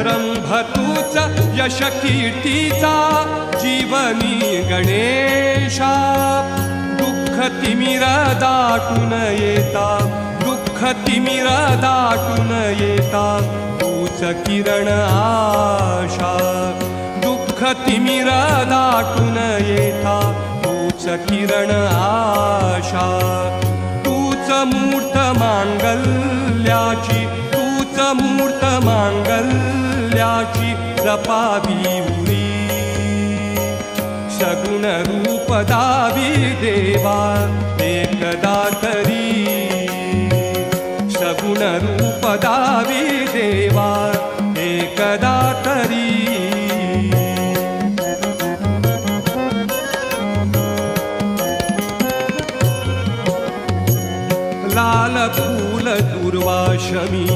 रंभतूच यश कीर्तीचा जीवनी गणेशा दुःख तिमिर दाटून येता दुःख तिमिर दाटून येता तूच किरण आशा दुःख तिमिर दाटून येता तूच किरण आशा तूच मूर्त मांगल्याची तूच मूर्त मांगल्याची जपावी उरी सगुण रूप दावी देवा एकदा तरी सगुण रूप दावी देवा एकदा तरी लाल फूल दुर्वाशमी